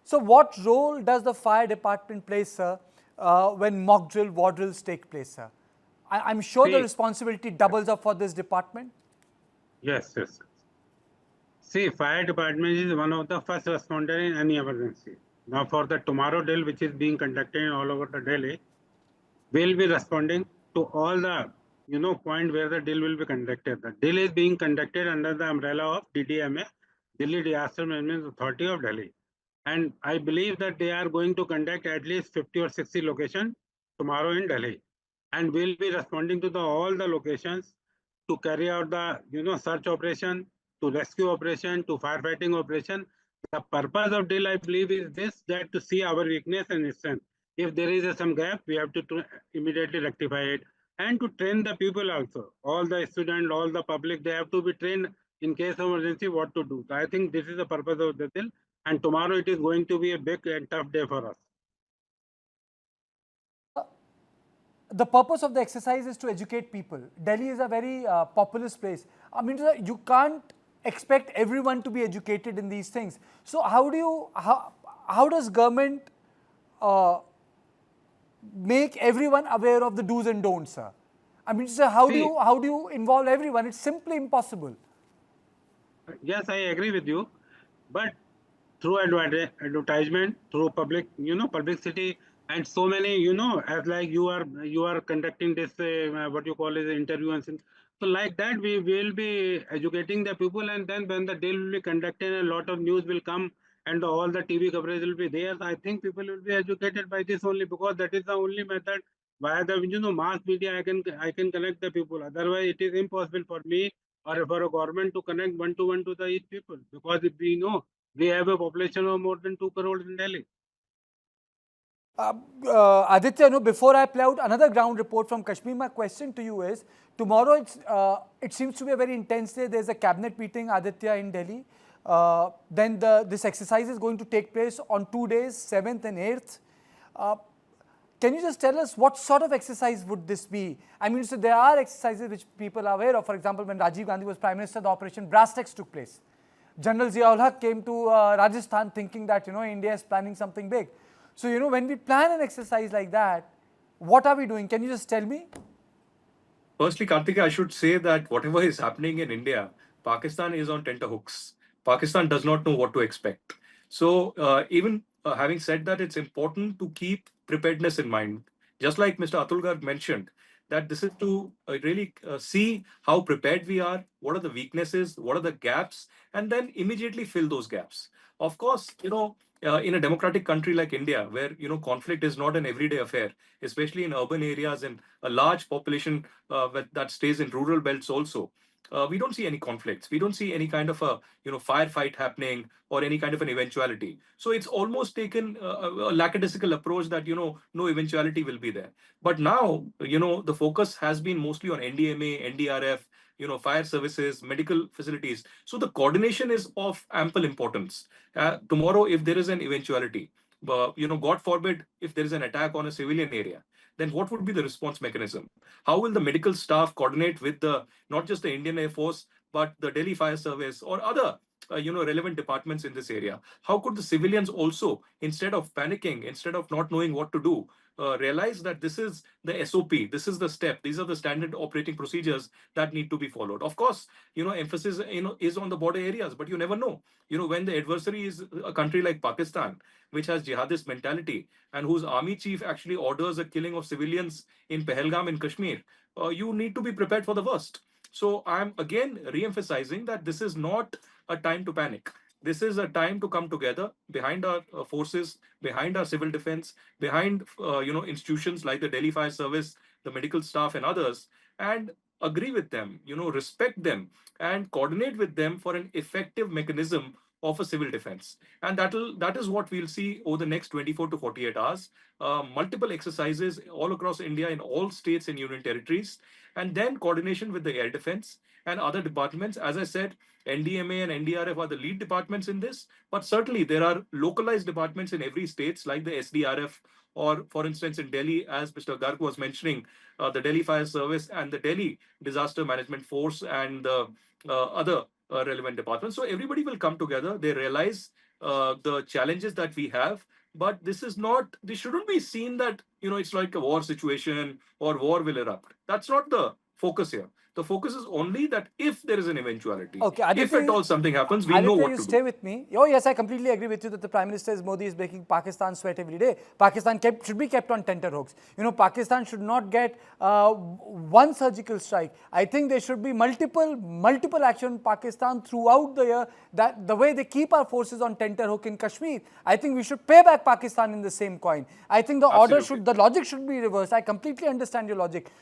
So what role does the fire department play, sir, when mock drill, war drills take place, sir? I'm sure the See, responsibility doubles up for this department. yes, yes. See, fire department is one of the first responder in any emergency. Now, for the tomorrow drill, which is being conducted all over the Delhi, we'll be responding to all the point where the drill will be conducted. The drill is being conducted under the umbrella of DDMA, Delhi Disaster Management Authority of Delhi. And I believe that they are going to conduct at least 50 or 60 locations tomorrow in Delhi. And we'll be responding to all the locations to carry out the search operation, to rescue operation, to firefighting operation. The purpose of drill, I believe, is this, that to see our weakness and strength. If there is some gap, we have to immediately rectify it, and to train the people also. All the students, all the public, they have to be trained in case of emergency what to do. So I think this is the purpose of the drill, and tomorrow it is going to be a big and tough day for us. The purpose of the exercise is to educate people. Delhi is a very populous place. I mean, you can't expect everyone to be educated in these things. So how does government make everyone aware of the do's and don'ts, sir? I mean, sir, how do you involve everyone? It's simply impossible. Yes, I agree with you, but through advertisement, through public, publicity, and so many, as like you are conducting this what you call is interview and things. So like that, we will be educating the people, and then when the deal will be conducted, a lot of news will come, and all the TV coverage will be there. I think people will be educated by this only, because that is the only method via the mass media I can connect the people. Otherwise, it is impossible for me or for a government to connect one to the each people, because if we know we have a population of more than 2 crores in Delhi. Aditya, before I play out another ground report from Kashmir, my question to you is, tomorrow it seems to be a very intense day. There's a cabinet meeting, Aditya, in Delhi. Then this exercise is going to take place on 2 days, 7th and 8th. Can you just tell us what sort of exercise would this be? I mean, so there are exercises which people are aware of. For example, when Rajiv Gandhi was Prime Minister, the Operation Brass Tacks took place. General Ziaul Haq came to Rajasthan thinking that, India is planning something big. So, when we plan an exercise like that, what are we doing? Can you just tell me? Firstly, Kartika, I should say that whatever is happening in India, Pakistan is on tenterhooks. Pakistan does not know what to expect. So, even having said that, it's important to keep preparedness in mind. Just like Mr. Atul Garg mentioned, that this is to really see how prepared we are, what are the weaknesses, what are the gaps, and then immediately fill those gaps. Of course, in a democratic country like India, where conflict is not an everyday affair, especially in urban areas and a large population that stays in rural belts also. We don't see any conflicts. We don't see any kind of a firefight happening or any kind of an eventuality. So it's almost taken a lackadaisical approach that no eventuality will be there. But now the focus has been mostly on NDMA, NDRF, fire services, medical facilities. So the coordination is of ample importance. Tomorrow, if there is an eventuality, God forbid, if there is an attack on a civilian area, then what would be the response mechanism? How will the medical staff coordinate with not just the Indian Air Force, but the Delhi Fire Service or other relevant departments in this area? How could the civilians also, instead of panicking, instead of not knowing what to do, realize that this is the SOP, this is the step, these are the standard operating procedures that need to be followed? Of course, emphasis is on the border areas, but you never know. When the adversary is a country like Pakistan, which has jihadist mentality and whose army chief actually orders a killing of civilians in Pahalgam in Kashmir, you need to be prepared for the worst. So I'm again re-emphasizing that this is not a time to panic. This is a time to come together behind our forces, behind our civil defense, behind institutions like the Delhi Fire Service, the medical staff, and others, and agree with them, respect them, and coordinate with them for an effective mechanism of a civil defense. And that is what we'll see over the next 24 to 48 hours. Multiple exercises all across India in all states and union territories, and then coordination with the air defense and other departments. As I said, NDMA and NDRF are the lead departments in this, but certainly there are localized departments in every state, like the SDRF, or for instance in Delhi, as Mr. Garg was mentioning, the Delhi Fire Service and the Delhi Disaster Management Force and the other relevant departments. So everybody will come together. They realize the challenges that we have. But this is not. This shouldn't be seen that it's like a war situation or war will erupt. That's not the focus here. The focus is only that if there is an eventuality, Okay, if Aditya, at all something happens, we know Aditya, what you to stay do. with me. Oh, yes, I completely agree with you that the Prime Minister Modi is making Pakistan sweat every day. Pakistan should be kept on tenterhooks. Pakistan should not get one surgical strike. I think there should be multiple action in Pakistan throughout the year. That the way they keep our forces on tenterhook in Kashmir, I think we should pay back Pakistan in the same coin. I think the Absolutely. logic should be reversed. I completely understand your logic.